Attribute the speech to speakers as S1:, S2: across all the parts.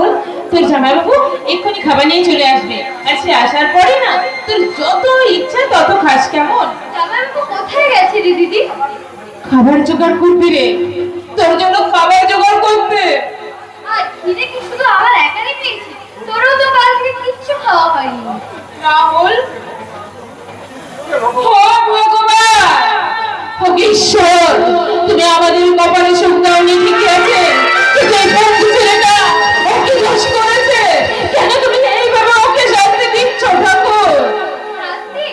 S1: রাহুল, তোর জামাইবাবু এক্ষুনি খাবার নিয়ে চলে আসবে, আর সে আসার পরে না তোর যত ইচ্ছা তত খাস, কেমন?
S2: জামাইবাবু কোথায় গেছে রে দিদি?
S1: খাবার জোগাড় করবি রে, তোর জন্য খাবার জোগাড় করতে।
S2: আর খিদে কি শুধু আমার একারই পেয়েছি? তোরও তো কাল থেকে কিচ্ছু খাওয়া হয়নি।
S1: রাহুল, ও ভগবান, ও ঈশ্বর, তুমি আমাদের কপালে সুখ দাওনি, ঠিকই আছে, কিন্তু এই বন্ধু ছেলেটা ও কি দোষ করেছে? কেন তুমি এইভাবে ওকে শাস্তি দিচ্ছ ঠাকুর?
S2: শাস্তি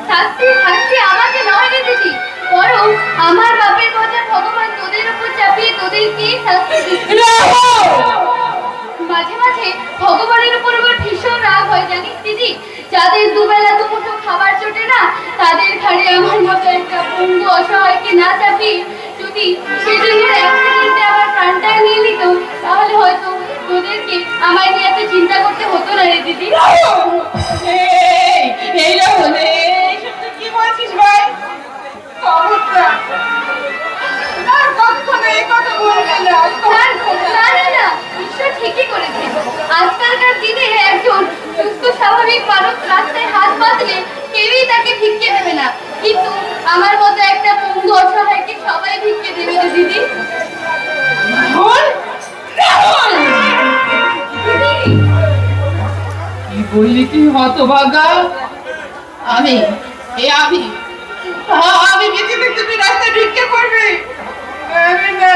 S2: শাস্তি শাস্তি আমাকে নয় রে দিদি, বরং আমার বাপের বোঝা ভগবান তোদের উপর চাপিয়ে তোদেরকে শাস্তি দিচ্ছে।
S1: রাহুল,
S2: মাঝে মাঝে ভগবানের উপর আমার ভীষণ রাগ হয় জানিস দিদি। যাদের দুবেলা দুমুঠো খাবার জোটে না, তাদের ঘাড়ে আমার মতো একটা পঙ্গু অসহায়কে না চাপিয়ে যদি সেজন্য এক সেকেন্ডে আমার প্রাণটাই নিয়ে নিত, তাহলে হয়তো তোদেরকে আমায় নিয়ে এত চিন্তা করতে হতো না রে দিদি।
S1: এই রাহুল, এইসব তুই কি বলছিস ভাই? খবরদার, আর কখনো এই কথা বলবি না।
S2: না না না, ঈশ্বর ঠিকই করেছে। আজকালকার দিনে একজন সুস্থ স্বাভাবিক মানুষ রাস্তায় হাত বাঁধলে কেউই তাকে ভিক্ষে দেবে না, কিন্তু আমার মতো একটা পঙ্গু অসহায়কে সবাই ভিক্ষে দেবে রে দিদি।
S1: রাহুল, রাহুল,
S2: দিদি,
S1: কি বললি তুই হতভাগা? আমি আমি পৃথিবীতে তুমি রাস্তায় ভিক্ষা করবে? আমি না।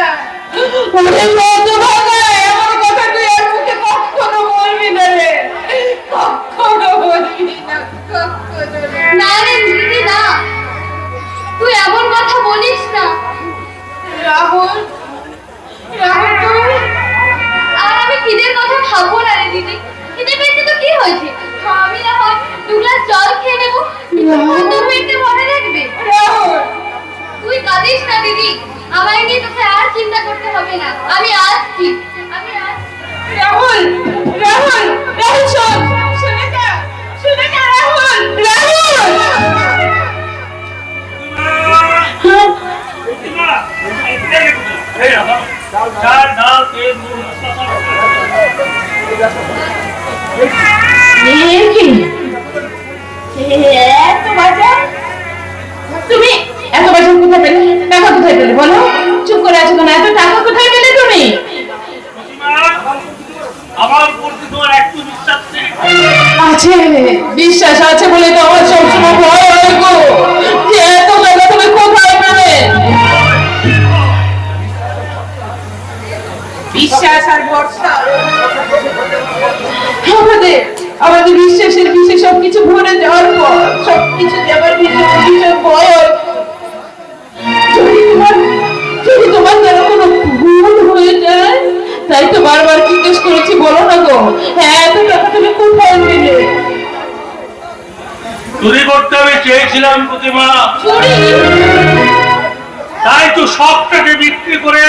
S1: ওরে হতভাগা, এমন কথা তুই আর মুখে কখনো বলবি না রে, কখনো বলবি না, কখনো না।
S2: না রে দিদি না, তুই এমন কথা বলিস না।
S1: রাহুল, রাহুল তুই?
S2: আর আমি খিদের কথা খাবো না রে দিদি। খিদে পেয়েছে তো কি হয়েছে, আমি না হয় 2 গ্লাস জল খেয়ে নেবো, তোর পেটে ভরে রাখবে।
S1: রাহুল,
S2: তুই কাঁদিস না দিদি, আমায় নিয়ে তোকে আর চিন্তা করতে হবে না, আমি আসছি, আমি আসছি।
S1: রাহুল, রাহুল, রাহুল শোন, শুনে যা রাহুল, রাহুল। এত বাজার, তুমি এত বাজার কোথায় পেলে? টাকা কোথায় পেলে বলো? চুপ করে আছো কেন? এত টাকা কোথায় পেলে তুমি?
S3: আমার উপর কি তোমার একটু বিশ্বাস নেই?
S1: আছে, বিশ্বাস আছে বলে তো আমার সবসময় ভয় হয় গো, যে এত টাকা তুমি কোথায় পেলে? বিশ্বাস আর ভরসা, আমাদের আমাদের বিশ্বাসের বিষে সবকিছু ভরে যাওয়ার পর সবকিছু যাবার ভীষণ ভীষণ ভয় হয়। যদি তোমার দ্বারা কোনো ভুল হয়ে যায়, তাই তো বারবার জিজ্ঞেস করেছি, বলো না গো, হ্যাঁ এত টাকা তুমি কোথায় পেলে?
S3: চুরি করতে আমি চেয়েছিলাম প্রতিমা,
S1: চুরি?
S3: তাই তো সবটাকে বিক্রি করে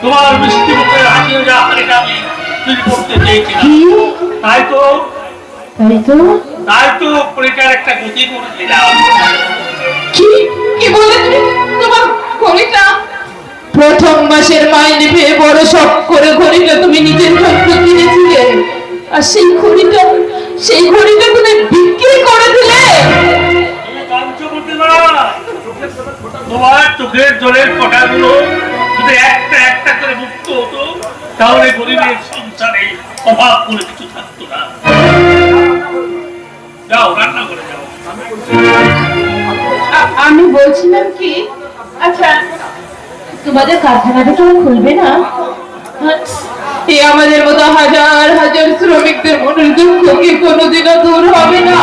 S3: তোমার মিষ্টি মুখের হাসিও যা এটা আমি চুরি করতে চেয়েছিলাম।
S1: কি?
S3: তাই তো
S1: তাই তো?
S3: তাই তো পরীক্ষার একটা গতি করে দিলাম।
S1: কি কি বলে তুমি? তোমার ঘড়িটা প্রথম মাসের মাইনে পেয়ে বড় শখ করে ঘড়িটা তুমি নিজের জন্য কিনেছিলে, আর সেই ঘড়িটা তুমি বিক্রি করে দিলে?
S3: তুমি জানছো প্রতিমা, তোমার চোখের জলের ফোঁটাগুলো যদি একটা একটা করে মুক্ত হতো, তাহলে গরিবের সংসারে অভাব বলে কিছু থাকতো না। যাও রান্না করে যাও।
S1: আমি বলছিলাম কি, আচ্ছা তোমাদের কারখানাটা তো খুলবে না? এই আমাদের মতো হাজার হাজার শ্রমিকদের মনের দুঃখ কি কোনোদিনও দূর হবে না?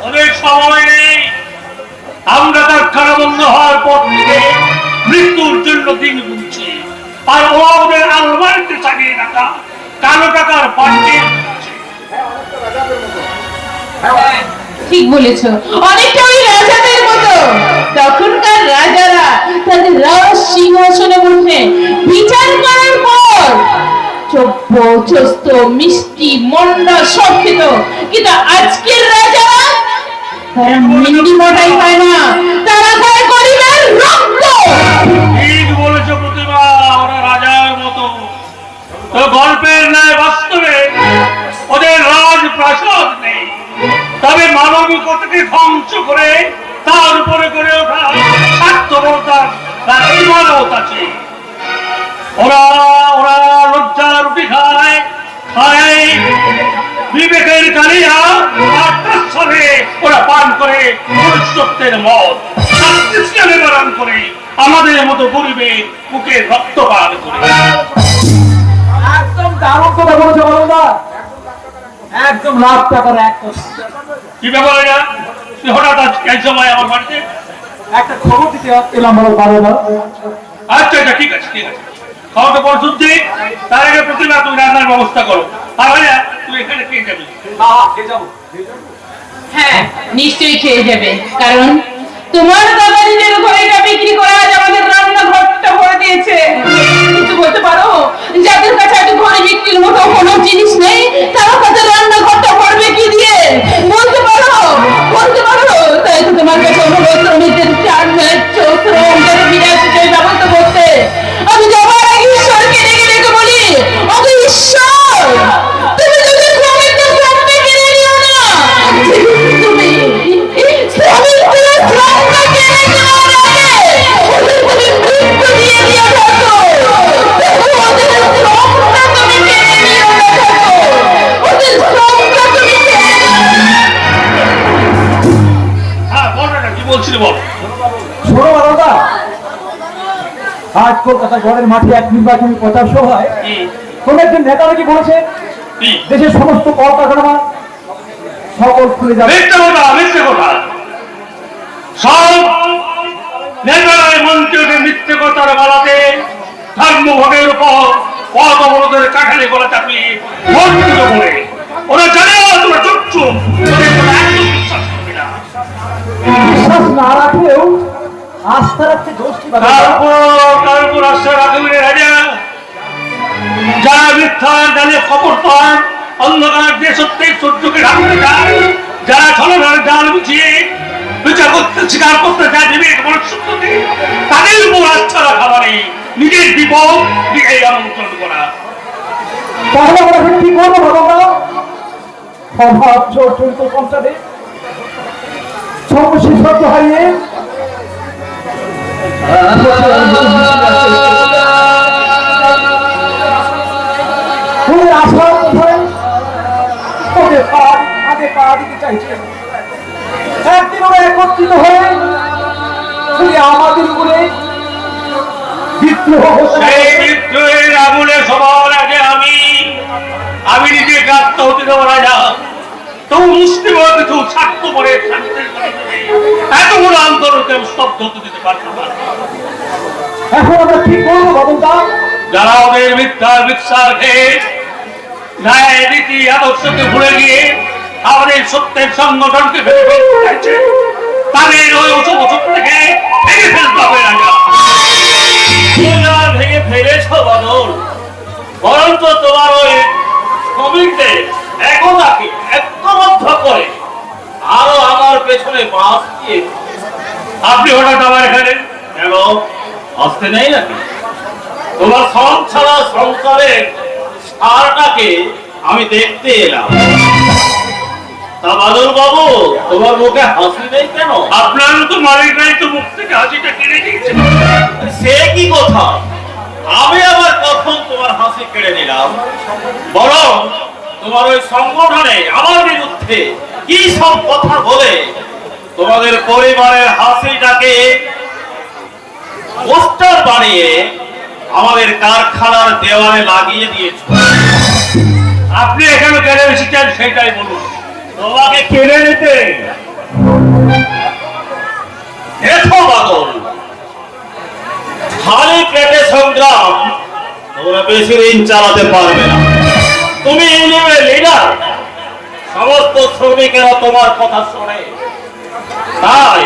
S3: অনেক সময় নেই, আমরা কারখানা বন্ধ হওয়ার পর থেকে মৃত্যুর জন্য দিন গুনছি, আর ও আমাদের আলমারিতে সাজিয়ে রাখা কালো টাকার পান্ডে।
S1: ঠিক বলেছ, অনেকটা ওই রাজাদের মতো। তখনকার রাজারা তাদের রাজ সিংহাসনে বসে বিচার করার পর চব্য চস্ত মিষ্টি মন্ডা সব খেত, কিন্তু আজকের রাজারা তারা মিন্দি মোটাই খায় না, তারা খায় গরিবের রক্ত।
S3: ঠিক বলেছ প্রতিভা, ওরা রাজার মতো তো গল্পের ন্যায় বাস্তবে ওদের রাজপ্রাসাদ নেই, তবে মানবিকতাকে ধ্বংস করে তার উপরে গড়ে ওঠা স্বার্থপরতার তার ইমারত আছে। ওরা ওরা লজ্জা রুটি খায়, খায় বিবেকের কালিয়া, আর তার সাথে ওরা পান করে মনুষ্যত্বের মদ, বারণ করে আমাদের মতো গরিবের মুখে রক্ত পান করে।
S4: একদম দারুণ কথা বলেছো বলদা, একদম লাভ টাকার এক কথা।
S3: কি ব্যাপার এটা? তুই হঠাৎ আজ এই সময় আমার বাড়িতে?
S4: একটা খবর দিতে এলাম বলদা।
S3: আচ্ছা আচ্ছা, ঠিক আছে ঠিক আছে, খাওয়াটা পর শুনছি। তার আগে প্রতিমা তুমি রান্নার ব্যবস্থা করো। আর ভাইয়া তুই এখানে খেয়ে যাবি।
S1: হ্যাঁ, নিশ্চয়ই খেয়ে যাবে, কারণ তোমার দাদা নিজের ঘরেটা বিক্রি করে আজ আমাদের রান্নাঘরটা ভরে দিয়েছে। কিছু বলতে পারো, যাদের কাছে আজ ঘরে বিক্রির মতো কোনো জিনিস নেই, তারা কাছে রান্নাঘরটা ভরবে কি দিয়ে? বলতে পারো, বলতে পারো। তাই তো তোমার কাছে অনুরোধ, শ্রমিকদের চার ন্যায্য শ্রমদের বিরাসিতের ব্যবস্থা করতে। আমি যাবার আগে ঈশ্বরকে ডেকে ডেকে বলি, ওগো ঈশ্বর, তুমি যদি শ্রমিকদের শ্রমটা কেড়ে নিও না, তুমি শ্রমিকদের শ্রমটা কেড়ে নেওয়ার আগে ওদের তুমি মৃত্যু দিয়ে দিও ঠাকুর। ওদের শ্রমটা তুমি কেড়ে নিও না ঠাকুর, ওদের শ্রমটা তুমি কেড়ে নিও না।
S3: হ্যাঁ বল না, কি বলছিলি বল।
S4: শোনো বলদা, আজ কলকাতা ঘরের মাঠে এক নির্বাচনী প্রচার সভায় কোন একজন নেতা নাকি বলেছে
S3: কি?
S4: দেশের সমস্ত কলকারখানা সকল খুলে যাবে।
S3: মিথ্যে কথা, মিথ্যে কথা। সব নেতারাই মঞ্চে মিথ্যে কথার বলাতে ধর্মভাবের উপর পদ অবরোধের কাঠালি গলা চাপিয়ে বঞ্চিত করে। ওরা জানে না তোমরা চুপচু, ওদের কথা একদম বিশ্বাস করবি না।
S4: বিশ্বাস না রাখলেও আস্থা রাখতে দোষ কি বাবা?
S3: তারপর আশা রাখবি রে রাজা, যারা মিথ্যা জানে খবর পান, অন্ধকার দিয়ে সত্যের সূর্যকে ঢাকতে যায়, যারা ছলনার জাল বিছিয়ে বিচার করতে স্বীকার করতে চায় বিবেক মনুষ্যত্বকে, তাদের উপর আস্থা রাখা মানে নিজের বিপদ নিজেই আমন্ত্রণ করা।
S4: তাহলে আমরা এখন কি করবো বাবা? অভাব চরিত সঞ্চারে সর্বশেষ হারিয়ে ওদের আশার কোথায় ওদের আগে পা দিতে চাইছে। একদিন ওরা একত্রিত হয়ে যদি আমাদের উপরে বিদ্রোহ
S3: সেই বিদ্রোহের আগুনে সবার আগে আমি নিজেকে আত্মাহুতি দেবো রাজা। তবু মুসলিম কিছু স্বার্থ করে এত বড় আন্দোলনকে স্তব্ধ হতে দিতে পারতাম না।
S4: এখন আমরা কি করবো বাবুদা?
S3: যারা ওদের মিথ্যার মিথ্যার খেয়ে ন্যায় রীতি আদর্শকে ভুলে গিয়ে আমাদের সত্যের সংগঠনকে ভেঙে ফেলতে চাইছে, তাদের ওই অশুভ থেকে ভেঙে ফেলতে হবে রাজা।
S5: ভেঙে ফেলেছ বদল, বরঞ্চ তোমার ওই শ্রমিকদের একতাকে ঐক্যবদ্ধ করে আরো আমার পেছনে বাঁশ দিয়ে।
S3: আপনি হঠাৎ আমার এখানে
S5: এবং আসতে নেই নাকি? তোমার শ্রম ছাড়া সংসারের সারটাকে আমি দেখতে এলাম। তা বাদল বাবু, তোমার মুখে হাসি নেই কেন?
S3: আপনার তো মালিকরাই তো মুখ থেকে হাসিটা কেড়ে দিয়েছে।
S5: সে কি কথা? আমি আবার কখন তোমার হাসি কেড়ে নিলাম? বরং তোমার ওই সংগঠনে আমার বিরুদ্ধে কি সব কথা বলে তোমাদের পরিবারের হাসিটাকে পোস্টার বানিয়ে আমাদের কারখানার দেওয়ালে লাগিয়ে দিয়েছ।
S3: আপনি এখানে কেড়ে এসেছেন সেটাই বলুন।
S5: তোমাকে কেড়ে নিতে দেখো বাদল, খালি পেটে সংগ্রাম তোমরা বেশি দিন চালাতে পারবে না। তুমি ইউনিয়নের লিডার, সমস্ত শ্রমিকেরা তোমার কথা শোনে, তাই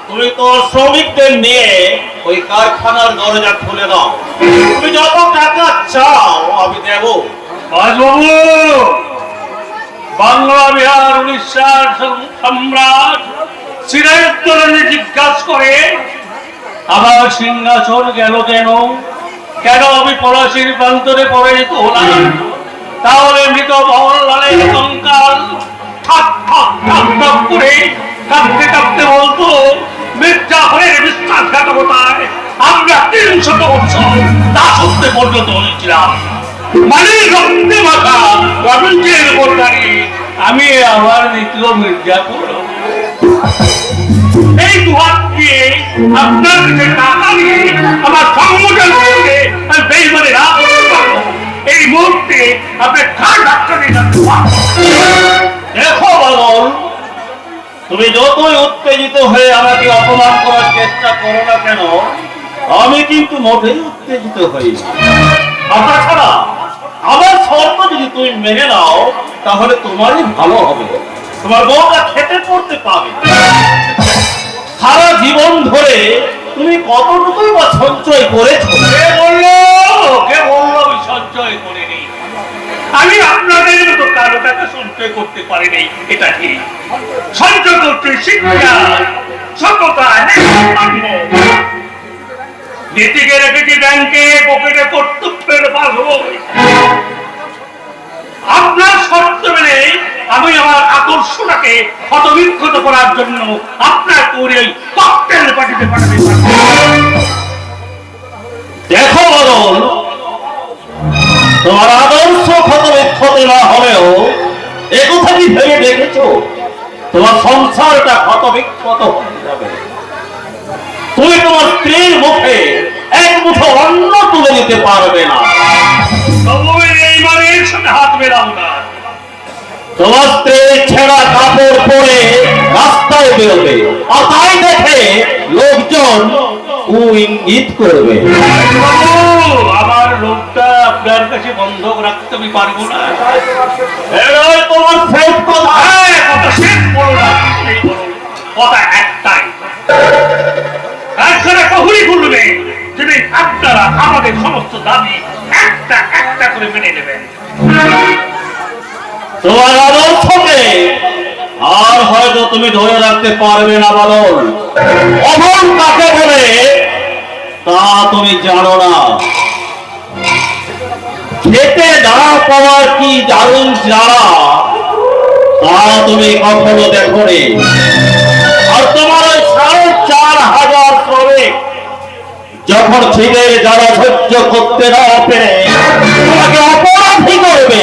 S5: তুমি তোমার শ্রমিকদের নিয়ে ওই কারখানার দরজা খুলে দাও। তুমি যত টাকা চাও আমি দেব।
S3: বাবু, বাংলা বিহার উড়িষ্যার সম্রাট সিরাজউদ্দৌলা জিজ্ঞাসা করে আবার সিংহাসন গেল কেন? কেন আমি পলাশির প্রান্তরে পড়ে যেত হলাম? তাহলে মৃত বহরলালের কঙ্কাল ঠাক ঠাক ঠাক ঠাক করে কাঁপতে কাঁপতে বলতো, মির্জাফরের বিশ্বাসঘাতকতায় আমরা 300 বছর দাসত্বে পরিণত হয়েছিলাম। মানে রক্তে মাখা রবীন্দ্রের উপর দাঁড়িয়ে আমি আবার দ্বিতীয় মির্জাফর। এই দুহাত দিয়ে আপনার কাছে টাকা নিয়ে আমার সংগঠন করতে আমি বেইমানে রাগ করতে পারবো। এই মুহূর্তে আপনি কার ডাক্তার নিয়ে যাচ্ছেন?
S5: দেখো বাদল, তুমি যতই উত্তেজিত হয়ে আমাকে অপমান করার চেষ্টা করো না কেন, আমি কিন্তু মোটেই উত্তেজিত হই। আর তাছাড়া আমার শর্ত যদি তুমি মেনে নাও তাহলে তোমারই ভালো হবে, তোমার বউটা খেতে পড়তে পাবে। সারা জীবন ধরে তুমি কতটুকুই বা সঞ্চয় করেছো?
S3: কে বললো আমি সঞ্চয় করিনি? আমি আপনাদের মতো কারো টাকা সঞ্চয় করতে পারিনি, এটা ঠিক। সঞ্চয় করতে শিক্ষা, সততা, নীতিকে রেখেছি ব্যাংকে, পকেটে কর্তব্যের পারবো। আপনার শর্ত মেনে আমি আমার আকর্ষণকে ক্ষতবিক্ষত করার জন্য আপনার করে ককটেল পার্টিতে পাঠাতে পারবো।
S5: দেখো বরং তোমার আদর্শ ক্ষত বিক্ষত না হলেও একথা কি ভেবে দেখেছো তোমার সংসারটা ক্ষত বিক্ষত হয়ে যাবে? তুমি তোমার স্ত্রীর মুখে এক মুঠো অন্ন তুলে দিতে পারবে না।
S3: তবু এই মানের সাথে হাত মেলাবো না।
S5: তোমার স্ত্রী ছেঁড়া কাপড় পরে রাস্তায় বেরোবে, আর তাই দেখে লোকজন ইঙ্গিত করবে।
S3: আমার লোকটা আপনার কাছে বন্ধক রাখতে আমি পারবো না।
S5: এরাই তোমার শেষ কথা।
S3: কথা শেষ বলো না, এই বলো। কথা একটাই, একজনে কখনই বলবে যদি আপনারা আমাদের সমস্ত দাবি একটা একটা করে মেনে নেবেন।
S5: তোমার আদর্শকে আর হয়তো তুমি ধরে রাখতে পারবে না বাদল। অমল কাকে বলে তা তুমি জানো না। খেতে দাঁড়া পাওয়ার কি দারুণ জ্বালা তা তুমি কখনো দেখোনি। আর তোমার ওই 4,500 শ্রমিক যখন খিদের জ্বালা সহ্য করতে না পেরে তোমাকে অপরাধী করবে,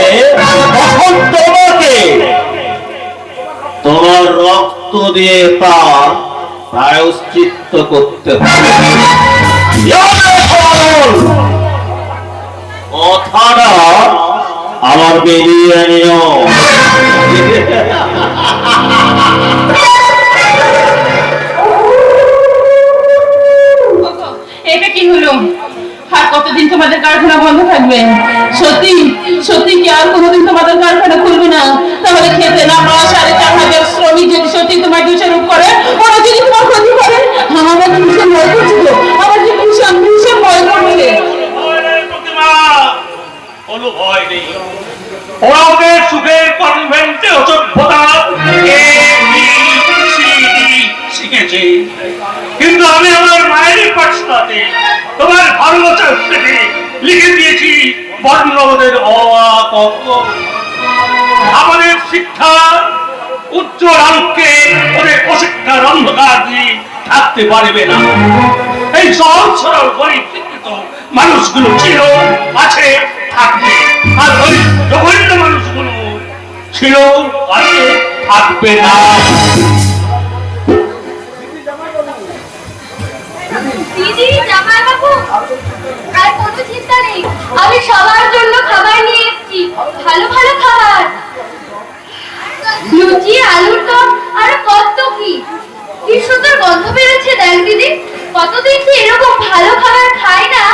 S5: তখন তোমাকে তোমার রক্ত দিয়ে তার প্রায়শ্চিত্ত করতে হবে। কথাটা আমার বেরিয়ে নিও।
S1: এটা কি হলো? আর কতদিন তোমাদের কারখানা বন্ধ থাকবে? সত্যি সত্যি কি আর কোনোদিন তোমাদের কারখানা খুলবে না? তাহলে খেতে না পাওয়া 4,500 শ্রমিক যদি সত্যি তোমার দোষারোপ করে, ওরা যদি তোমার ক্ষতি করে, আমার ভীষণ ভয় করছে গো, আমার যে ভীষণ ভীষণ ভয় করছে।
S3: কোনো ভয় নেই, ওরা ওদের সুখের কনভেন্টে অসভ্যতা শিখেছে, কিন্তু আমি আমার মায়ের পাঠশালাতে তোমার ভালোবাসার থেকে লিখে দিয়েছি বর্ণবোধের আমাদের শিক্ষা উজ্জ্বল আলোকে ওদের অশিক্ষার অন্ধকার দিয়ে থাকতে পারবে না। এই সহজ সরল গরিব শিক্ষিত মানুষগুলো ছিল, আছে, থাকবে। আর ওই জঘন্য মানুষগুলো ছিল, আছে, থাকবে না।
S2: দিদি, জামাই বাবু, আর কোনো চিন্তা নেই, আমি সবার জন্য খাবার নিয়ে এসেছি, ভালো ভালো খাবার, লুচি, আলুর দম, আর কত কি। কি সুন্দর গন্ধ বেরোচ্ছে দেখ দিদি, কতদিন কি এরকম ভালো খাবার খাই না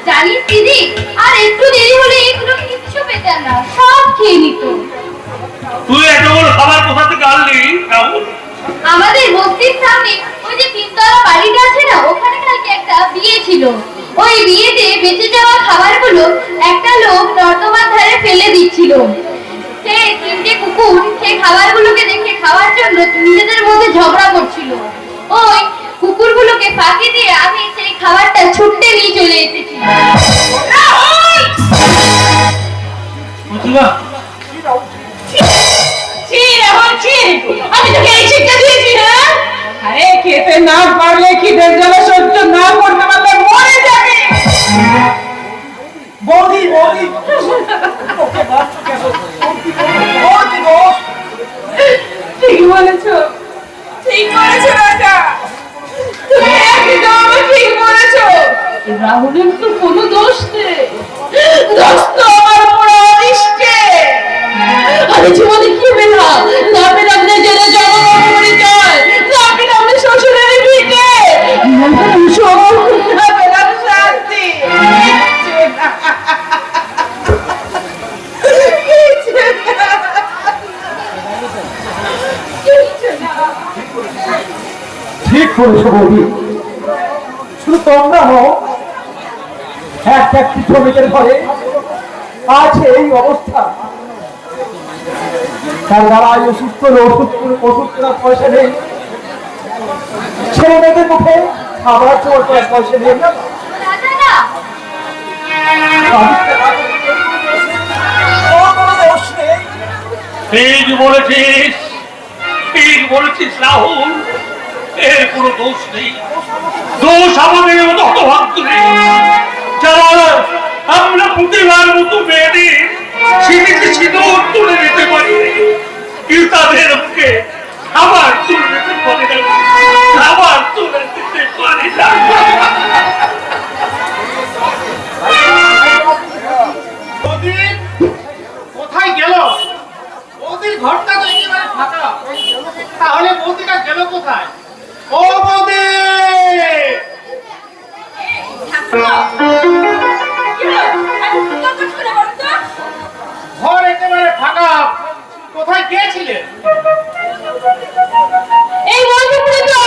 S2: জানিস দিদি। আর একটু দেরি হলে এগুলো কিচ্ছু পেতাম না, সব খেয়ে নিত।
S3: তুই এত বড় খাবার কোথা থেকে আনলি?
S2: আমাদের বস্তির সামনে ওই যে তিনতলা বাড়িটা আছে না, ওখানে কালকে একটা বিয়ে ছিল। ওই বিয়েতে বেঁচে যাওয়া খাবারগুলো একটা লোক নর্দমার ধারে ফেলে দিচ্ছিল। সে 3টে কুকুর সেই খাবারগুলোকে দেখে খাওয়ার জন্য নিজেদের মধ্যে ঝগড়া করছিল। ওই কুকুরগুলোকে ফাঁকি দিয়ে আমি সেই খাবারটা ছুটতে নিয়ে চলে এসেছি।
S3: প্রতিভা,
S1: ছি রাহুল, ছি। আমি তোকে এই শিক্ষা দিয়েছি, হ্যাঁ? আরে খেতে না পারলে, খিদের জ্বালা সহ্য না করতে পারলে মরে যাবে।
S4: বৌদি বৌদি ওকে মারছো কেন? ওর কি দোষ?
S1: ঠিক বলেছো, ঠিক বলেছো রাজা, তুমি একদম ঠিক বলেছো। রাহুলের তো কোনো দোষ নেই, দোষ তো আমার উপর অনিষ্টে। আমি জীবনে কি পেলাম? না পেলাম নিজের জন্ম পরিচয়, না পেলাম শ্বশুরের ভিটে, না পেলাম সুখ, না পেলাম শান্তি। কিচ্ছু না। কিচ্ছু না।
S4: ঠিক করেছো বৌদি, শুধু তোমরা হও এক একটি শ্রমিকের ঘরে আজ এই অবস্থা। তার দ্বারা অসুস্থ ওষুধ কেনার পয়সা নেই, ছেলে মেয়েদের মুখে খাবার চোর করার পয়সা নেই না।
S2: রাজা না,
S4: ওর কোনো দোষ নেই।
S3: ঠিক বলেছিস, ঠিক বলেছিস রাহুল, এর কোনো দোষ নেই। দোষ আমাদের মতো হতভাগ্য নেই, যারা আমরা প্রতিবার মতো মেয়েদের সিঁড়িতে সিঁদুর তুলে দিতে পারি, কিন্তু তাদের মুখে খাবার তুলে দিতে পারি না, খাবার তুলে দিতে পারি না।
S6: কোথায় গেল? বৌদির ঘরটা তো একেবারে ফাঁকা, তাহলে বৌদিটা গেল কোথায়? ও বৌদি! ঘর একেবারে ফাঁকা, কোথায় গিয়েছিলে?
S1: এই মধ্যপুরে তো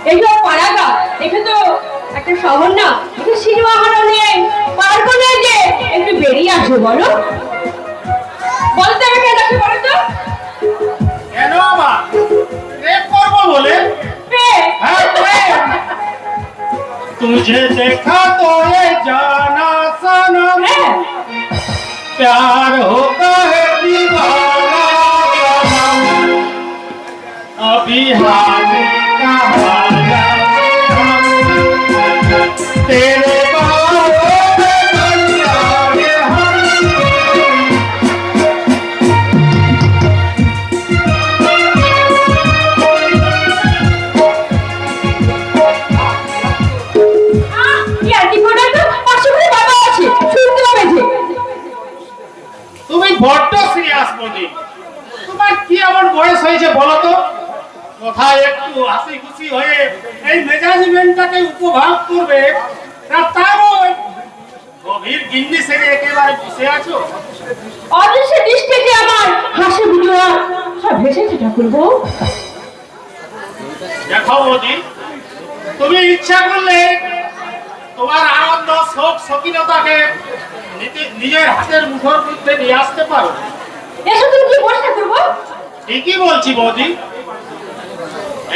S1: এইসব পাড়াগা, এখানে তো একটা শহর না, এখানে সিনেমা হলও নেই, পার্কও নেই, যে একটু বেরিয়ে আসো বলো। বলতে আমি কেন আসি বলো তো?
S6: কেন আমার প্রেম করবো বলে?
S1: প্রেম?
S6: হ্যাঁ, প্রেম। तुझे देखा तो ये जाना सनम,
S1: হ্যাঁ।
S6: प्यार होता है दीवाना सनम, अभी हाथी कहा जाए हम, तेरे बाहों में बन जाए हम।
S1: আহ, কি আর কি করবে তো? পাশে করে বাবা আছে, শুনতে হবে যে।
S6: তুমি বড্ড সিরিয়াস বৌদি, তোমার কি এমন বয়স হয়েছে বলো তো? কোথায় একটু হাসি খুশি হয়ে এই মেজাজমেন্টটাকে উপভোগ করবে, না তারও গভীর গিন্নি সেরে একেবারে বসে আছো?
S1: অদৃশ্য দৃষ্টিতে আমার হাসি ভিডিও সব ভেসেছে ঠাকুরবো।
S6: দেখো বৌদি, তুমি ইচ্ছা করলে তোমার আনন্দ শোক শৌখিনতাকে নিজের হাতের মুঠোর মধ্যে নিয়ে আসতে পারো।
S1: এসব তুমি কি বলছো ঠাকুরবো?
S6: ঠিকই বলছি বৌদি,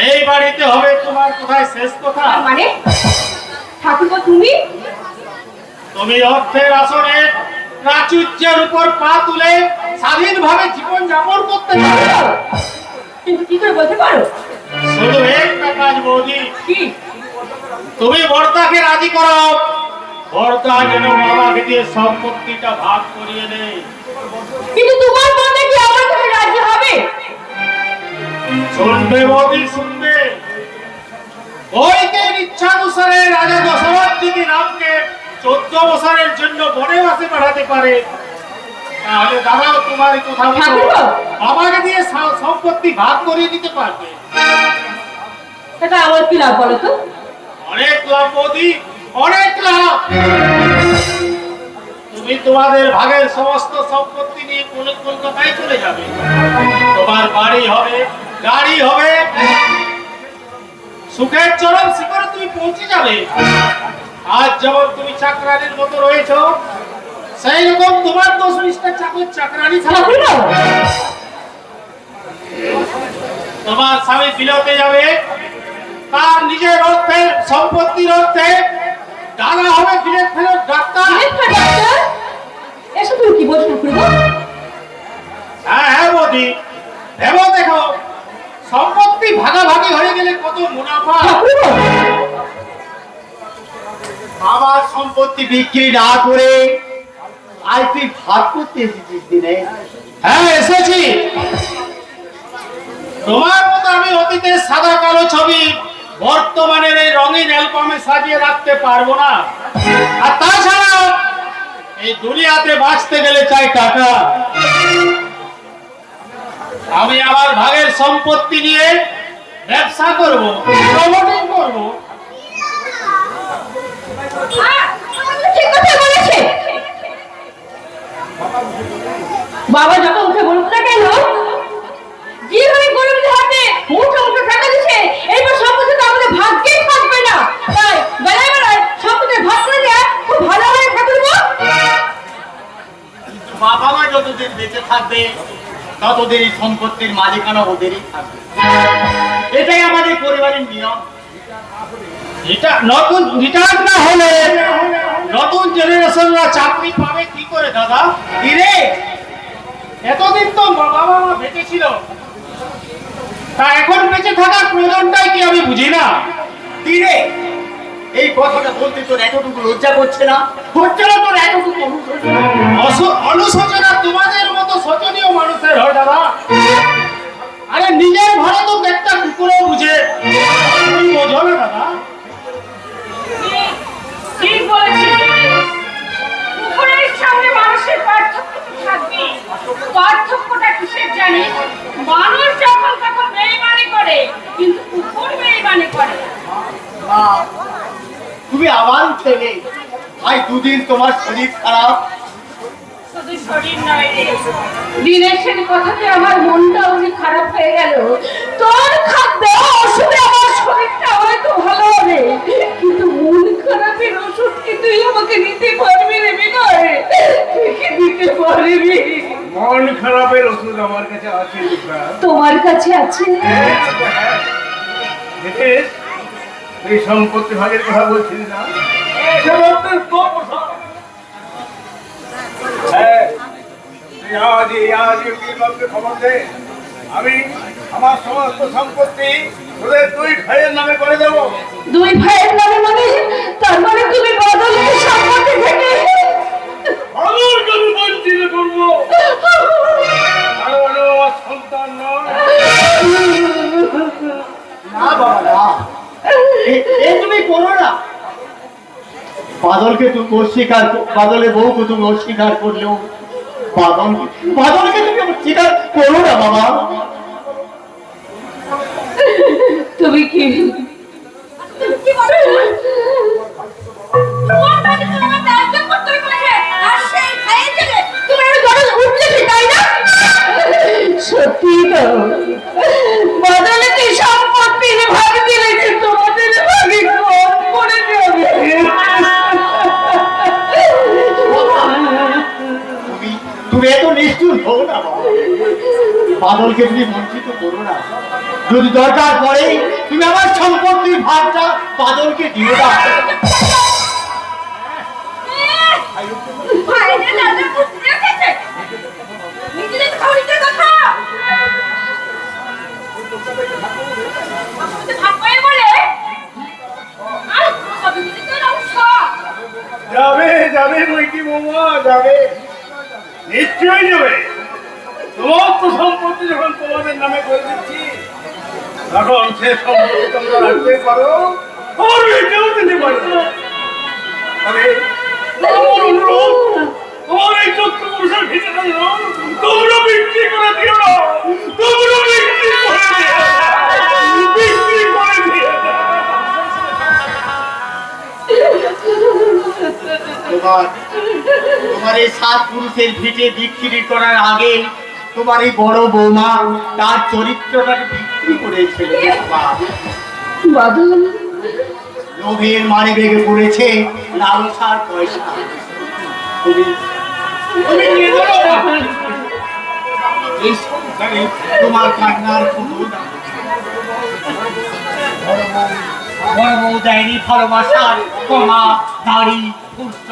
S6: এই বাড়িতে হবে তোমার কোথায় শেষ কথা।
S1: মানে ঠাকুরবো তুমি?
S6: তুমি অর্থের আসনে প্রাচুর্যের উপর পা তুলে স্বাধীনভাবে জীবন যাপন করতে পারো।
S1: কিন্তু কি করে বলতে পারো?
S6: শুধু একটা কাজ বৌদি,
S1: কি?
S6: তুমি বর্তাকে রাজি করো, বর্তা যেন বাবাকে দিয়ে সম্পত্তিটা ভাগ করিয়ে দেয়।
S1: কিন্তু তোমার মনে কি আমার কাছে রাজি হবে?
S6: শুনবে বৌদি, শুনবে। বৈকের ইচ্ছানুসারে রাজা দশরথ যদি রামকে 14 বছরের জন্য বনবাসে পাঠাতে পারে, তাহলে দাদাও তোমার কথা মতো
S1: ঠাকুরপো?
S6: বাবাকে দিয়ে সম্পত্তি ভাগ করিয়ে দিতে পারবে।
S1: এটা আমার কি লাভ বলো তো?
S6: অনেক লাভ বৌদি, অনেক লাভ। তুমি তোমাদের ভাগের সমস্ত সম্পত্তি নিয়ে কলকাতায় চলে যাবে, তোমার বাড়ি হবে, গাড়ি হবে, সুখের চরম শিখরে তুমি পৌঁছে যাবে। আজ যেমন তুমি চাকরানির মতো রয়েছো, সেই রকম তোমার 10-20টা চাকর চাকরানি থাকবে।
S1: ঠাকুরপো?
S6: তোমার স্বামী বিলতে যাবে, তার নিজের অর্থে সম্পত্তির অর্থে দাদা হবে বিলেত ফেরত ডাক্তার।
S1: ডাক্তার এসব তুমি কি বলছো খুড়ো?
S6: হ্যাঁ হ্যাঁ বৌদি, ভেবো দেখো, সম্পত্তি ভাগাভাগি হয়ে গেলে কত মুনাফা।
S1: ঠাকুরপো,
S7: আমার সম্পত্তি বিক্রি না করে আজ তুই ভাগ করতে এসেছিস দিনে।
S6: হ্যাঁ এসেছি। তোমার মতো আমি অতীতের সাদা কালো ছবি বর্তমানের এই রঙিন অ্যালবামে সাজিয়ে রাখতে পারবো না। আর তাছাড়া এই দুনিয়াতে বাঁচতে গেলে চাই টাকা। আমি আমার ভাগের সম্পত্তি নিয়ে ব্যবসা করব, প্রমোটিং করব।
S1: ঠিক কথা বলেছে। বাবা যত উঠে বলুক না কেন, যেভাবে গরিবদের হাতে মুঠো মুঠো টাকা দিচ্ছে, এইবার সম্পত্তি তো আমাদের ভাগ্যেই থাকবে না। তাই বেলায় বেলায় সম্পত্তির ভাগ করে দেওয়া খুব ভালো হয় ঠাকুরপো।
S7: বাবা মা যতদিন বেঁচে থাকবে ততদিন এই সম্পত্তির মালিকানা ওদেরই থাকবে। এটাই আমাদের পরিবারের নিয়ম।
S6: এটা নতুন রিটার্ন না হলে নতুন জেনারেশনরা চাকরি পাবে কি করে দাদা? কিরে, এতদিন তো বাবা মা বেঁচে ছিল, তা এখন বেঁচে থাকার প্রয়োজনটাই কি আমি বুঝি না।
S7: দিনে এই কথাটা বলতে তোর এতটুকু লজ্জা করছে না? হচ্ছে না তোর এতটুকু অনুশোচনা?
S6: অনুশোচনা তোমাদের মতো শোচনীয় মানুষের হয় দাদা। আরে নিজের ঘরে তো একটা কুকুরও বুঝে, তুমি বোঝো না দাদা।
S1: ঠিক বলেছিস। কুকুরের সামনে মানুষের পার্থক্য তো থাকবে। পার্থক্যটা কিসের জানিস? মানুষ যখন তখন বেইমানি করে, কিন্তু কুকুর বেইমানি করে না।
S7: মা, তুমি আবার ছেলে, ভাই দুদিন তোমার শরীর খারাপ।
S1: শুধু শরীর নয় রে, দিনের শেষ কথাতে আমার মনটা অনেক খারাপ হয়ে গেল। তোর খাদ্য ওষুধে আমার শরীরটা হয়তো ভালো হবে, কিন্তু মন খারাপের ওষুধ কি তুই আমাকে দিতে পারবি রে বিনয়? তুই কি দিতে পারবি?
S3: মন খারাপের ওষুধ আমার কাছে আছে।
S1: তোমার কাছে আছে?
S3: দেখিস, এই সম্পত্তি ভাগের কথা বলছিস না? হ্যাঁ, তুই আজ উকিলবাবুকে খবর দে। আমি আমার সমস্ত সম্পত্তি তোদের দুই ভাইয়ের নামে করে দেবো।
S1: দুই ভাইয়ের নামে মানে? তার মানে তুমি বদলের সম্পত্তি থেকে
S3: আমার আমি বঞ্চিত করবো? কারণ ও আমার সন্তান নয়।
S7: না বাবা না, এ তুমি করো না। বাদলকে তুমি অস্বীকার, বাদলের বউকে তুমি অস্বীকার করলেও বাদলকে তুমি অস্বীকার করো না বাবা।
S1: তুমি কি সত্যি তো বদলে তুই সম্পত্তির ভাগ দিলে, কিন্তু তোমাদের ভাগে কম করে যাবে।
S7: তুমি এত নিষ্ঠুর হও না বাবা। বাদলকে তুমি বঞ্চিত করো না। যদি দরকার পড়ে তুমি আমার সম্পত্তির ভাগটা বাদলকে দিয়ে দাও।
S3: যাবে যাবে বইকি বৌমা, যাবে, নিশ্চয়ই যাবে। সমস্ত সম্পত্তি যখন তোমাদের নামে করে দিচ্ছি, তখন সে সম্পত্তি তোমরা রাখতে পারো, আর কেউ দিতে পারো না। তবে আমার অনুরোধ, তোমার এই চতুর্ভুজের ভিতরে তোমরা বিক্রি করে দিও না, তোমরা বিক্রি করে দিও না, বিক্রি করে দিও না।
S7: তোমার এই 7 পুরুষের ভিটে বিক্রি করার আগে তোমার এই বড় বৌমা তার চরিত্রটাকে বিক্রি করেছিল।
S1: বাদল
S7: লোভের মারে বেগে পড়েছে লালসার পয়সা। তুমি নিয়ে ধরো এই সংসারে তোমার কান্নার কোনো দাম নেই।
S3: বড় বউ দেয়নি ভালোবাসার কমা দাড়ি পুষ্ট,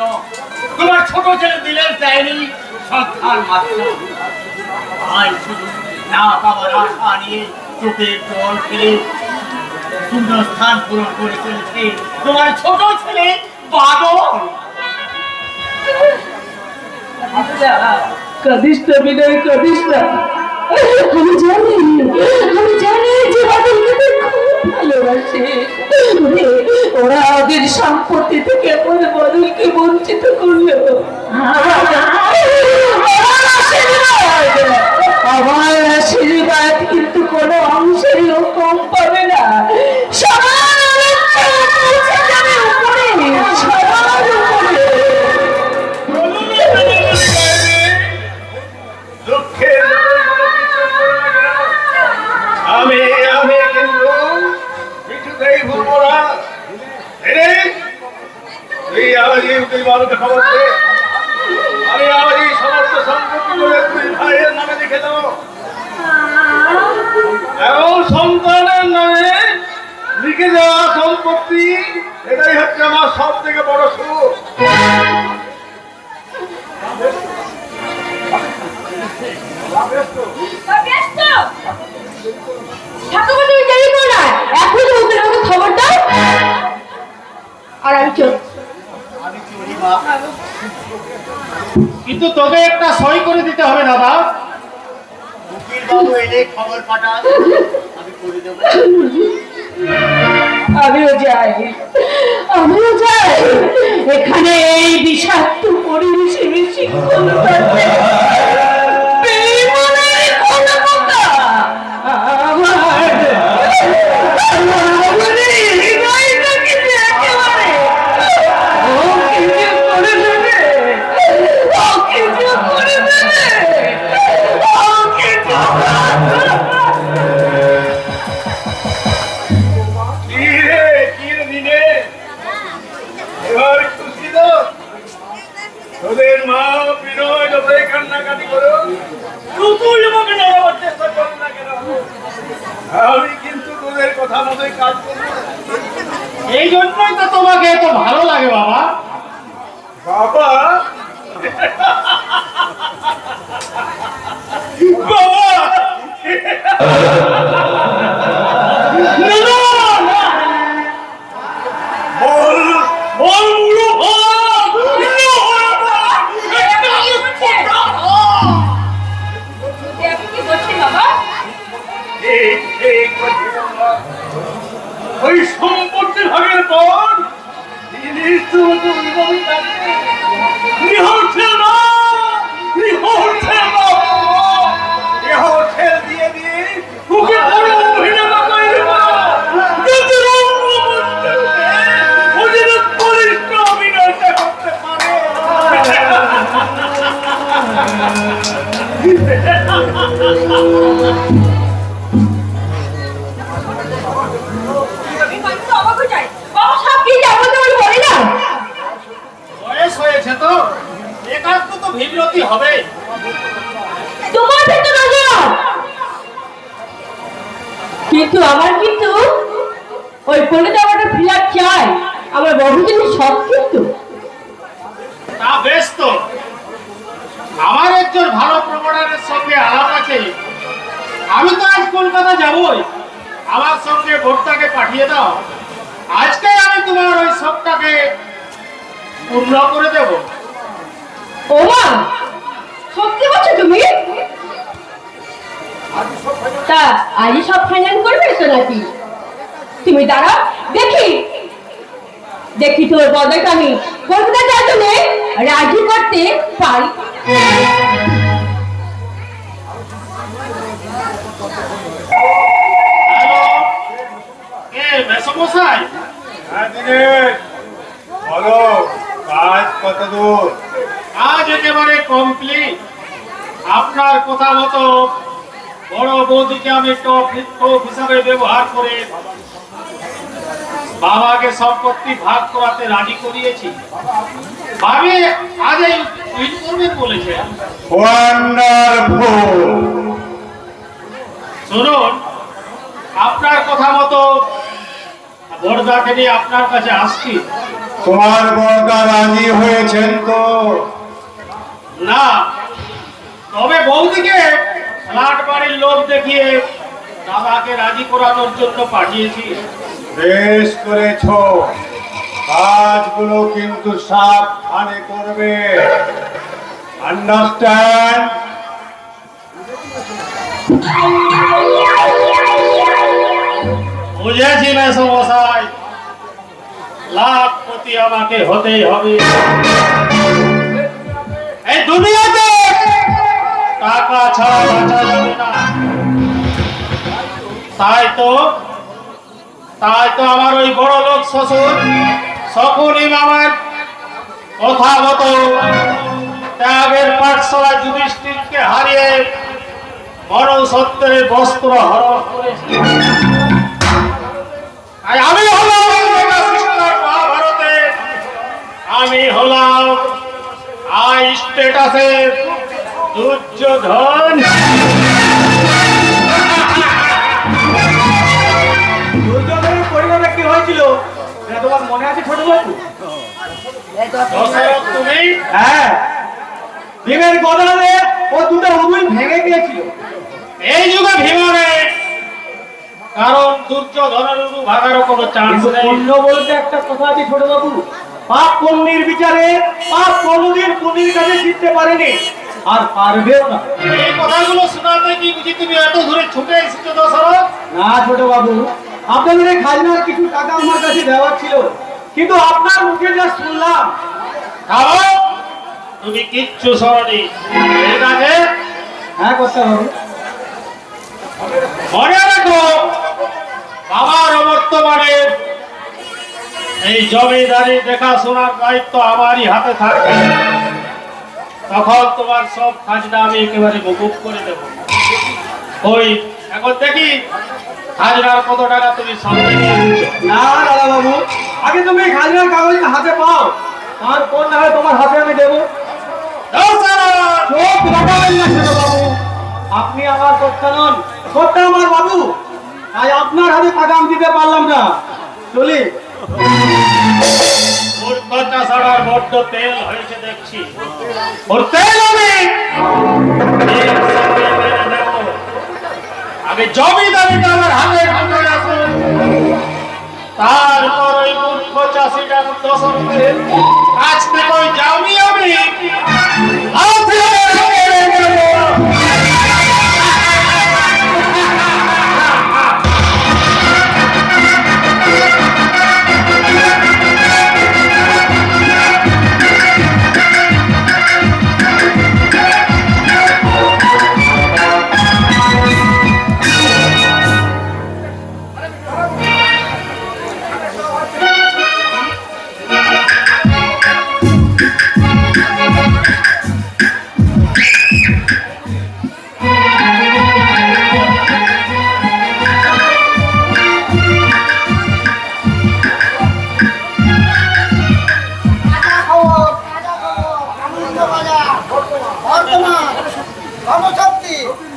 S3: তোমার ছোট ছেলে দিলেন দেয়নি সন্তান মাত্র। আই শুধু না পাওয়ার আশা নিয়ে চোখের জল ফেলে শূন্য স্থান পূরণ করে চলেছে তোমার ছোট ছেলে বাদল।
S1: কাঁদিস না বিনয়, কাঁদিস না। আমি জানি যে বাদলকে তুই খুব ভালোবাসে। ওরা ওদের সম্পত্তি থেকে আমার বাদলকে বঞ্চিত করলো। আমার আশীর্বাদ কিন্তু কোনো অংশেরও কম পাবে না। সবার পৌঁছে যাবে উপরে, সবার উপরে।
S5: দুঃখের আমি কিন্তু কিছুতেই ভুলবো না। তুই আজই তুই বালুকে খবর দে, আমি আজই সমস্ত সম্পত্তি করে তুই ভাইয়ের নামে লিখে দেবো, এবং সন্তানের নামে লিখে দেওয়া সম্পত্তি, এটাই হচ্ছে আমার সব থেকে বড় সুখ।
S1: আর আমি চল।
S6: কিন্তু তোকে একটা সই করে দিতে হবে দাদা।
S7: উকিল বাবু এলে খবর পাঠান, আমি করে দেবো।
S1: আমিও যাই, আমিও যাই। এখানে এই বিষাক্ত পরিবেশে বেশিক্ষণ থাকতে বেঈমানের কোনো কথা আমার হৃদয়টাকে যে একেবারে ও কিছু করে দেবে, ও কিছু করে দেবে, ও কিছু
S5: তোদের মা বিনয় যতই কান্নাকাটি করো, তুই আমাকে নাড়াবার চেষ্টা করো না কেন, আমি কিন্তু তোদের কথা মতোই কাজ করবো।
S6: এই জন্যই তো তোমাকে এত ভালো লাগে বাবা।
S5: বাবা ওই সম্পত্তি ভাগের পর দিয়ে দিয়ে ওকে বড় অভিনেতা করে দেব, অভিনয়টা করতে পারে।
S6: বয়স হয়েছে তো, একাত্ম তো বিব্রতি হবে।
S1: তোমার ভেতর নজর, কিন্তু আমার কিন্তু ওই বলে দেওয়াটা ফিরার চাই। আমার বহুদিনের শখ কিন্তু।
S6: তা বেশ তো, আমার একজন ভালো প্রমোটারের সঙ্গে আলাপ আছে। আমি তো আজ কলকাতা যাবই, আমার সঙ্গে ভোটটাকে পাঠিয়ে দাও। আজকে আমি তোমার ওই সবটাকে পূর্ণ করে দেব।
S1: ও মা, সত্যি বলছো তুমি? তা আজই সব ফাইনাল করবে তো নাকি? তুমি দাঁড়াও, দেখি দেখি তোর বদলটা আমি কলকাতা যাওয়ার জন্য রাজি করতে পারি।
S6: মেসমশাই,
S5: বলো কাজ কত দূর?
S6: আজ একেবারে কমপ্লিট। আপনার কথা মতো বড় বৌদিকে আমি টপ হিসাবে ব্যবহার করে বাবাকে সম্পত্তি ভাগ করাতে রাজি করিয়েছি। ভাবি আজ এই উইল করবেন বলেছে।
S5: ওয়ান্ডারফুল।
S6: শুনুন, আপনার কথা মতো বড়দাকে নিয়ে আপনার কাছে আসছি।
S7: তোমার বড়দা রাজি হয়েছেন তো?
S6: না, তবে বৌদিকে ফ্ল্যাট বাড়ির লোক দেখিয়ে দাদাকে রাজি করানোর জন্য পাঠিয়েছি।
S7: বেশ করেছ, কাজগুলো কিন্তু সাবধানে করবে, আন্ডারস্ট্যান্ড?
S6: বুঝেছি মেসমশাই, লাখপতি আমাকে হতেই হবে। এই দুনিয়াতে টাকা ছাড়া বাঁচা যাবে না। তাই তো আমার ওই বড় লোক শ্বশুর শকুনি মামার কথা মতো ত্যাগের পাঠশালা যুধিষ্ঠিরকে হারিয়ে মরণসত্ত্বের বস্ত্র হরণ করেছে। আর আমি হলাম মহাভারতে, আমি হলাম হাই স্টেটাসের দুর্যোধন।
S4: দুর্যোধনের পরিবারে কি হয়েছিল এটা তোমার মনে আছে ছোট বাবু?
S6: দশরথ তুমি?
S4: হ্যাঁ, ভীমের গদানে ও দুটো উগুল ভেঙে গিয়েছিল।
S6: এই যুগে ভীমরে, কারণ দুর্যোধনের উরু ভাগারও কোনো চান্স
S4: কিন্তু
S6: নেই।
S4: পুণ্য বলতে একটা কথা আছে ছোট বাবু, পাপ পুণ্যের বিচারে পাপ কোনোদিন পুণ্যের কাছে জিততে পারেনি, আর পারবেও না।
S6: এই কথাগুলো শোনাতে কি বুঝি তুমি এত দূরে ছুটে এসেছো দশরথ?
S4: না ছোট বাবু, আপনাদের এই খাজনার কিছু টাকা আমার কাছে দেওয়ার ছিল, কিন্তু আপনার মুখে যা শুনলাম।
S6: কারণ তুমি কিচ্ছু শোনি। ঠিক আছে,
S4: হ্যাঁ করতে হবে।
S6: মনে রাখো, আমার বর্তমানে এই জমিদারি দেখাশোনার দায়িত্ব আমারই হাতে থাকবে। তখন তোমার সব খাজনা আমি একেবারে মকুব করে দেব। ওই এখন দেখি খাজনার কত টাকা তুমি সামনে নিয়ে দিচ্ছ।
S4: না দাদা বাবু, আগে তুমি এই খাজনার কাগজটা হাতে পাও, তারপর না হয় তোমার হাতে আমি দেবো।
S6: দশরথ!
S4: চোখ লাগাবেন না ছোট বাবু, আপনি আমার কর্তা নন, কর্তা আমার বাবু, তাই আপনার হাতে টাকা আমি দিতে পারলাম না। চলি।
S6: ওর কথা ছাড়ার বড্ড তেল হয়েছে দেখছি। ওর তেল আমি একসাথে মেরে দেব। আগে জমিদারিটা আমার হাতে ঢুকে আসুন, তারপর ওই মূর্খ চাষিটা দশরথের কাছ থেকে ওই জমি আমি হাতে মেরে দেব।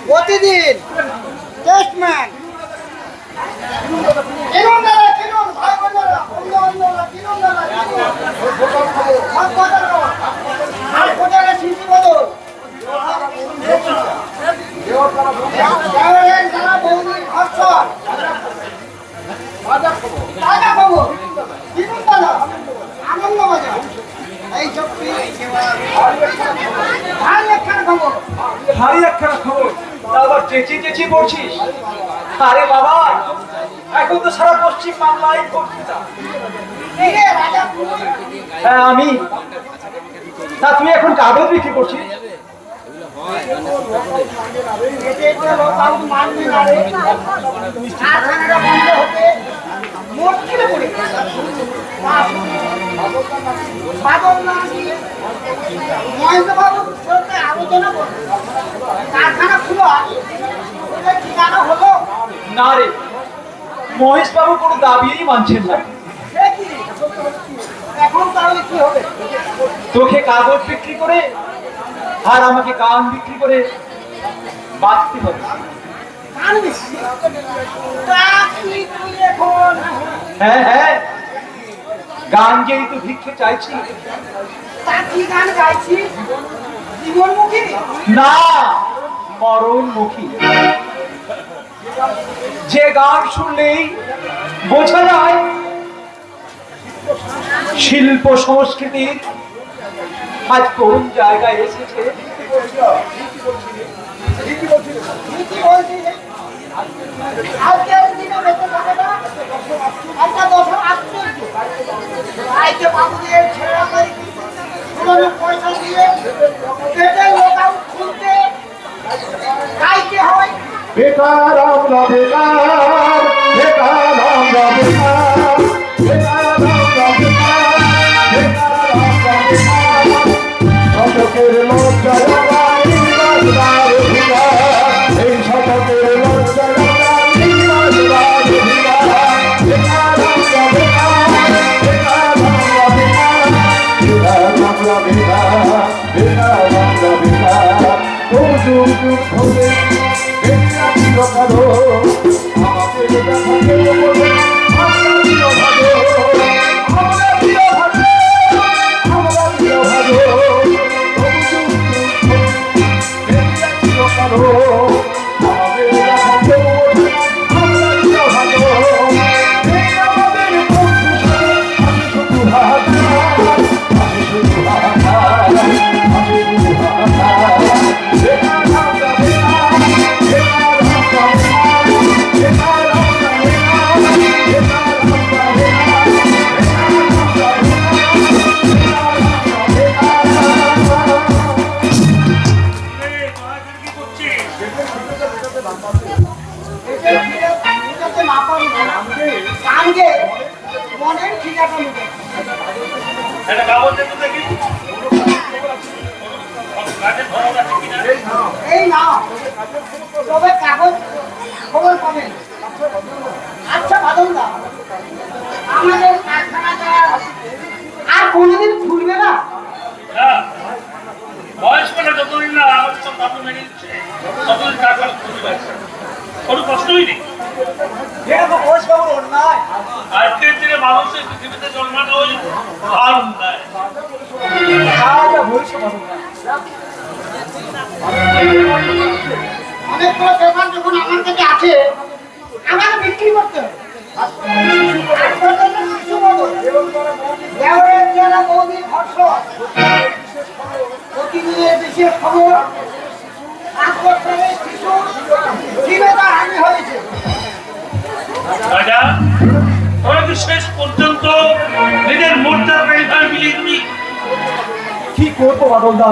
S8: প্রতিদিন টেস্টম্যান কিনুন দাদা, কিনুন ভাই বোনেরা, বন্ধু-বান্ধবরা, কিনুন দাদা, কিনুন। সব কথা বলো। আর কোটারে সিটি বদল। দেওয়ালের যারা বৌদির খরচর। তাজা খবর। কিনুন দাদা, আনন্দবাজার। এই শক্তি ভারী একখানা খবর।
S4: ভারী একখানা খবর, তা আবার চেঁচিয়ে চেঁচিয়ে পড়ছিস? আরে বাবা, এখন তো সারা পশ্চিম বাংলায় পত্রিকা।
S8: এই রে রাজা পুরো
S4: হ্যাঁ আমি। তা তুই এখন কাগজ বিক্রি করছিস?
S8: কারখানাটা বন্ধ হতে মুশকিলে পড়ে গেছে। বাদল না দিয়ে মহেন্দ্রবাবু সাথে আলোচনা করবে, কারখানা খুলো ঠিকানা হলো।
S4: না রে, মহেশ বাবু কোনো দাবিই মানছেন না।
S8: সে কি? এখন তাহলে কি হবে?
S4: তোকে কাগজ বিক্রি করে আর আমাকে গান বিক্রি করে বাঁচতে হবে।
S8: গান বেশি তা কি তুই এখন
S4: হ্যাঁ হ্যাঁ, গান গেয়েই তো ভিক্ষে চাইছি।
S8: তা কি গান গাইছিস জীবনমুখী
S4: না, মরণমুখী। যে গান শুনলেই বোঝা যায় শিল্প সংস্কৃতির আজ কোন জায়গায় এসেছে।
S8: কি বলছিস আজকের দিনে বেঁচে থাকে না একটা বছর আশ্চর্য আইকে বাবুদের ছেড়া করে পুরোনো পয়সা দিয়ে পেটে লোক আউট খুলতে গাইতে হয়
S7: বেকার আমরা বেকার, বেকার আমরা বেকার, বেকার আমরা বেকার, বেকার আমরা বেকার। শতকের লজ্জায় আমরা নির্বাচবার অধিকার, এই শতকের লজ্জায় আমরা নির্বাচবার অধিকার। বেকার আমরা বেকার, বেকার আমরা বেকার, বেকার আমরা বেকার, বেকার আমরা বেকার। যুগ যুগ যুগ ধরে বেকার চিরকালো আমাদের দেখাতে বলে আমরা প্রিয় ভালো, আমরা প্রিয় ভালো, আমরা প্রিয় ভালো। যুগ যুগ যুগ ধরে বেকার চিরকালো আমাদের দেখাতে বলে আমরা প্রিয় ভালো। এই আমাদের বন্ধু আমি শুধু হাহাকার, আমি শুধু হাহাকার, আমি শুধু হাহাকার। বেকার আমরা বেকার, বেকার আমরা বেকার, বেকার আমরা বেকার, বেকার আমরা বেকার, বেকার আমরা
S3: কি করছিস?
S8: এটাতে না পারি গান গে মনের ঠিকাটা মিটে
S3: একটা কাগজ দে তো দেখি। কাজের খবর আছে কিনা?
S8: এই না তবে কাগজ খবর পাবেন আচ্ছা বাদলদা আমাদের কারখানাটা আর কোনোদিন খুলবে না
S3: হ্যাঁ। বয়স পেলে যতদিন না আমার সব দাদু মেনে নিচ্ছে ততদিন কারখানা খুলতে পারছে কোনো কষ্টই নেই।
S4: এটা তো বয়স বাবুর অন্যায়।
S3: আজকের দিনে মানুষের পৃথিবীতে জন্মানো ওই ভালো নয়।
S4: কাজটা বলছো বাবু না।
S8: অনেকগুলো পেপার যখন আমার কাছে আছে আমাকে বিক্রি করতে হবে প্রতিদিনের বিশেষ খবর হানি হয়েছে
S3: রাজা ওরা কি শেষ পর্যন্ত নিজের মর্যাদা এইভাবে মিলিয়ে দিবি?
S4: কি করবো বাদলদা,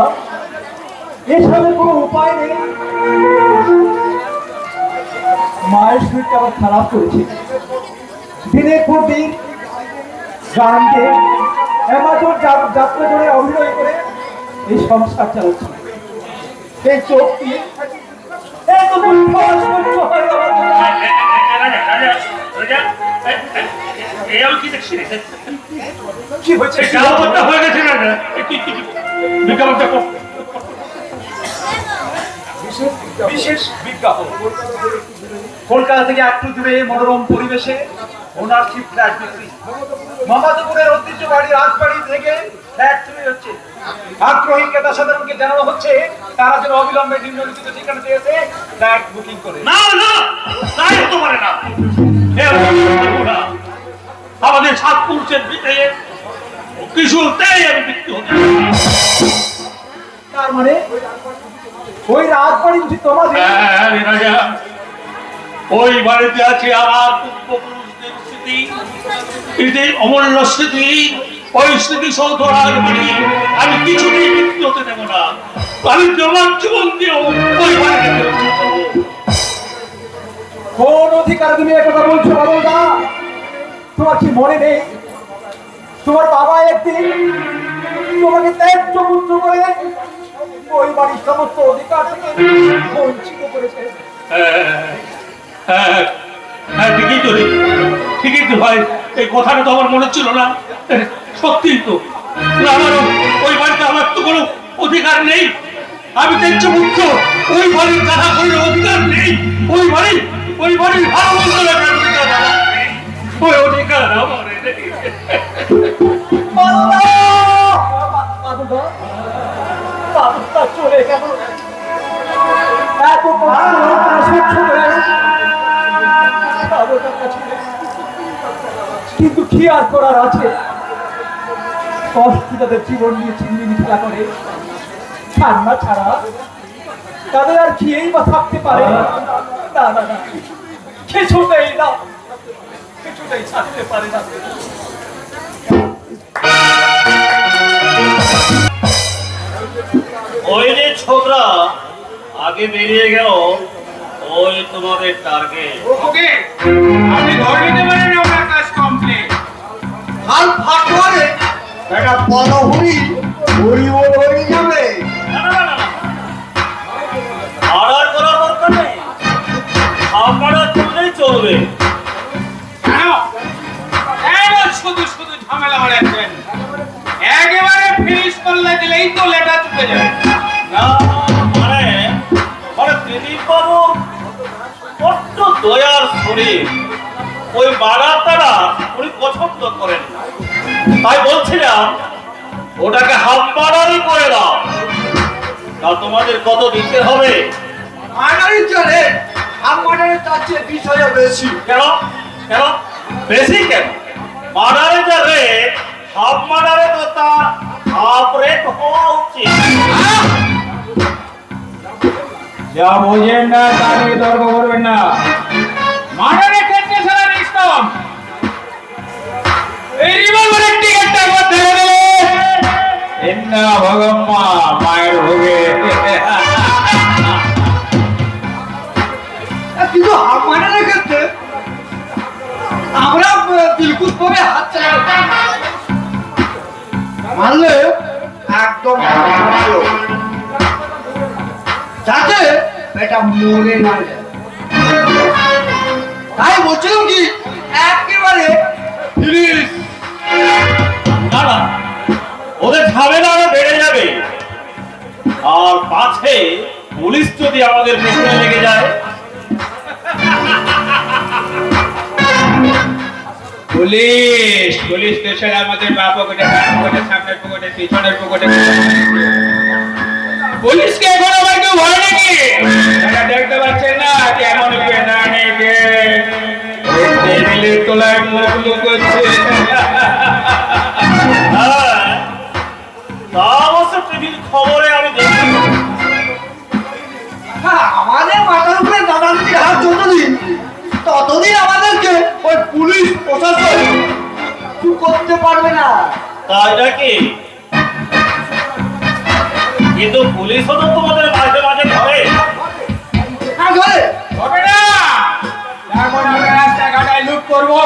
S4: এসবের কোনো উপায় নেই। মায়ের শরীরটা আবার খারাপ করেছে, দিনের পর দিন গান গেয়ে অ্যামাজন যাত্রা জোরে অভিনয় করে এই সংসার চালাচ্ছে। এই চোখ দিয়ে এত দুঃখ সহ্য হয় না বাদলদা।
S3: রাজা রাজা রাজা এই আমি কি দেখছি রে?
S4: কি হয়েছে?
S3: গাওয়াটা হয়ে গেছে না বিজ্ঞাপনটা কর।
S4: বিশেষ বিজ্ঞাপন। কলকাতা থেকে একটু দূরে মনোরম পরিবেশে ওনারশিপ ফ্ল্যাট বিক্রি। মামাদপুরের ঐতিহ্যবাড়ি রাজবাড়ি থেকে ফ্ল্যাট তৈরি হচ্ছে। আগ্রহী ক্রেতা সাধারণকে জানানো হচ্ছে তারা যেন অবিলম্বে নিম্নলিখিত ঠিকানাতে এসে ফ্ল্যাট বুকিং করে।
S3: না না তাই তো পারে না। আমাদের সাত পুরুষের ভিতরে কিছুতেই আমি মৃত্যু হতে
S4: তার মানে ওই রাজবাড়ি বুঝি তোমাদের?
S3: রাজা ওই বাড়িতে আছে আমার পূর্বপুরুষদের স্মৃতি, এদের অমূল্য স্মৃতি। ওই স্মৃতি সৌধ রাজবাড়ি আমি কিছুতেই মৃত্যু হতে দেব না। আমি তোমার জীবন দিয়েও ওই বাড়িতে রক্ষা করবো।
S4: কোন অধিকার তুমি একথা বলছো বাবুদা? তোমার কি মনে নেই তোমার বাবা একদিন তোমাকে ত্যায্য পুত্র করে ওই বাড়ির সমস্ত অধিকার থেকে বঞ্চিত করেছে?
S3: হ্যাঁ ঠিকই তো ভাই, এই কথাটা তো আমার মনে ছিল না। সত্যি তো না, আমার ওই বাড়িতে আমার তো কোনো অধিকার নেই। আমি ত্যায্য পুত্র, ওই বাড়ির কথা কোনো অধিকার নেই। ওই বাড়ির ভালো মন্দ লেখার অধিকার আমার নেই। ওই অধিকার আমার নেই।
S4: চলে গেল এত কিন্তু কি আর করার আছে? কষ্ট তাদের জীবন নিয়ে চিন্নি খেলা করে ঠান্ডা ছাড়া তাদের আর খেয়েই বা থাকতে পারে না। না না না, কিছুতেই না, কিছুতেই থাকতে পারে না।
S5: ওই যে ছোকরা আগে বেরিয়ে গেল, ওই তোমাদের টার্গেট।
S6: ওকে, আপনি ধরে নিতে পারেন আপনার কাজ কমপ্লিট।
S7: হাল ফাটোয়ারে একটা পদহুরি হরি হয়ে যাবে।
S5: অর্ডার করার দরকার নেই, আপনারা চললেই চলবে।
S6: কেন কেন শুধু শুধু ঝামেলা বাড়াচ্ছেন? একেবারে ফিনিশ করলে দিলেই তো লেটা চুকে যাবে।
S5: না, মানে মানে দিলীপ বাবু বড্ড দয়ার শরীর, ওই বাড়াতারা উনি পছন্দ করেন না। তাই বলছিলাম ওটাকে হাফ বাড়ারই করে দাও। তা তোমাদের কত দিতে হবে?
S7: মার্ডারের চলে আমাদের কাছে বিষয় বেশি।
S5: কেন কেন বেশি কেন? মার্ডারে যা রেট, হাফ মার্ডারে তো তা হাফ রেট হওয়া উচিত।
S6: যা বোঝেন না তা নিয়ে তর্ক করবেন না। মার্ডারের ক্ষেত্রে সারা রিস্টম এই রিভলভারের টিকেটটা মধ্যে দিলে এন্না ভগম্মা মায়ের ভোগে।
S7: কিন্তু আমাদের ক্ষেত্রে আমরা বিলকুল ভাবে হাত চালাতে মানলে একদম ভালো, যাতে এটা মরে না যায়। তাই বলছিলাম কি একেবারে
S5: প্লিজ না না, ওদের ঝামেলা আরো বেড়ে যাবে। আর পাছে পুলিশ যদি আমাদের পেছনে লেগে যায়।
S6: পুলিশ পুলিশ স্টেশন আমাদের বা পকেটে ডান পকেটে সামনের পকেটে পিছনের পকেটে। পুলিশকে এখন আবার কেউ ভয় নাকি? তারা দেখতে পাচ্ছেন না কেমন কেনা নেকে টেবিলের তলায় মুখ লুকোচ্ছে।
S5: হ্যাঁ, তা অবশ্য টিভির খবরে আমি দেখি।
S7: আমাদের মাথার উপরে দাদাগিরি হাত যতদিন, ততদিন আমাদেরকে ওই পুলিশ প্রশাসন কিছু করতে পারবে না।
S5: তাই নাকি? কিন্তু পুলিশও তো তোমাদের মাঝে মাঝে ধরে।
S7: হ্যাঁ ধরে
S6: হবে না, তারপর আমরা রাস্তাঘাটায় লুট করবো,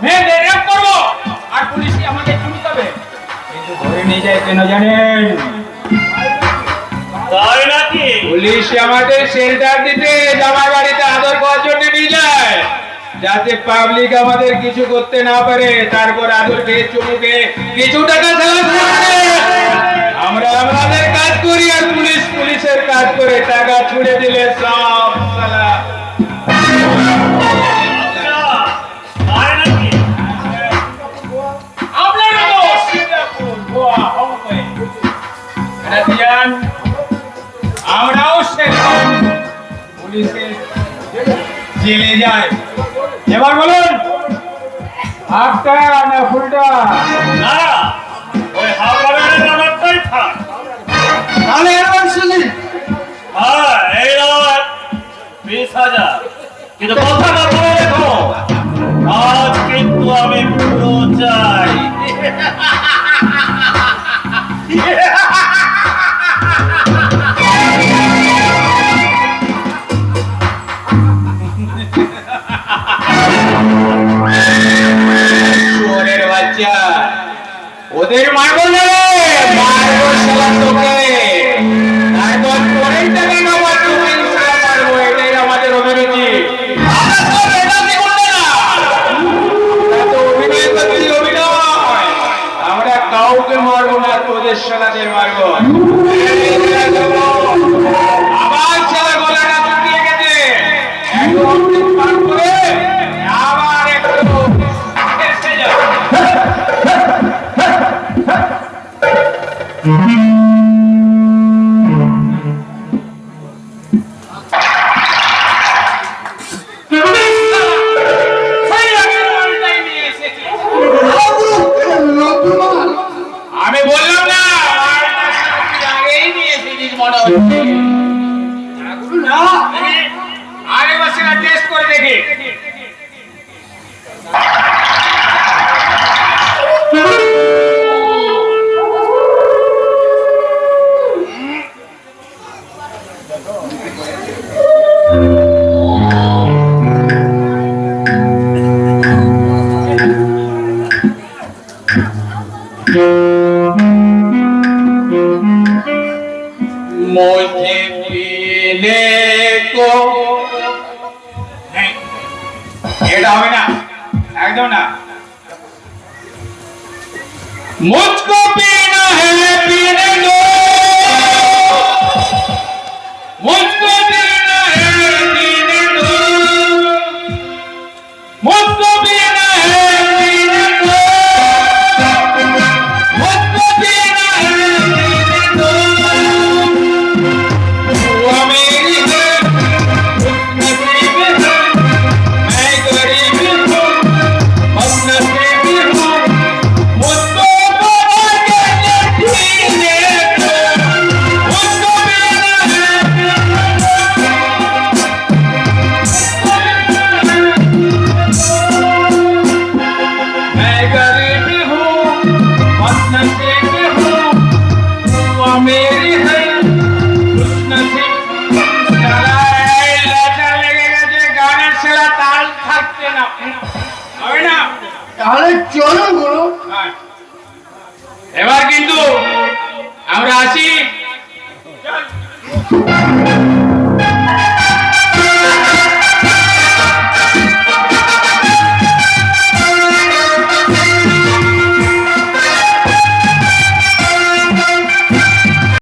S6: মেয়েদের রেপ করবো, আর পুলিশই আমাদের চুরি করবে। কিন্তু ধরে নিয়ে যায় কেন জানেন?
S5: তাই নাকি?
S6: পুলিশ আমাদের শেল্টার দিতে, জামাই বাড়িতে আদর করার জন্য নিয়ে যায়, যাতে পাবলিক আমাদের কিছু করতে না পারে। তারপর আদর খেয়ে চুমু খেয়ে কিছু টাকা চালাতে পারে। আমরা আমাদের কাজ করি আর পুলিশ পুলিশের কাজ করে। টাকা ছুড়ে দিলে সব সালা।
S5: আচ্ছা, তাই নাকি?
S6: আপনারা তো সিঙ্গাপুর, গোয়া, হংকং এটা দিয়ান, আমরাও সেরকম পুলিশের জেলে যাই। এবার বলুন হাফটা না ফুলটা?
S5: না, ওই হাওড়ার ব্যাপারটাই থাক।
S7: তাহলে এবার শুনি
S5: হ্যাঁ, এই নয় 20,000। কিন্তু কথাটা বলে রেখো, আজ কিন্তু আমি পুরো চাই।
S6: শুয়োরের বাচ্চা, ওদের মারবো না রে, মারবো শালা তোকে। তারপর পরের টাকা নেওয়া তোকে শালা মারবো, এটাই আমাদের অভিরুচি। মনে হচ্ছে। না আরেকবার সেটা টেস্ট করে দেখি। मुझे पीने को नहीं, এটা হবে না, একদম না। मुझको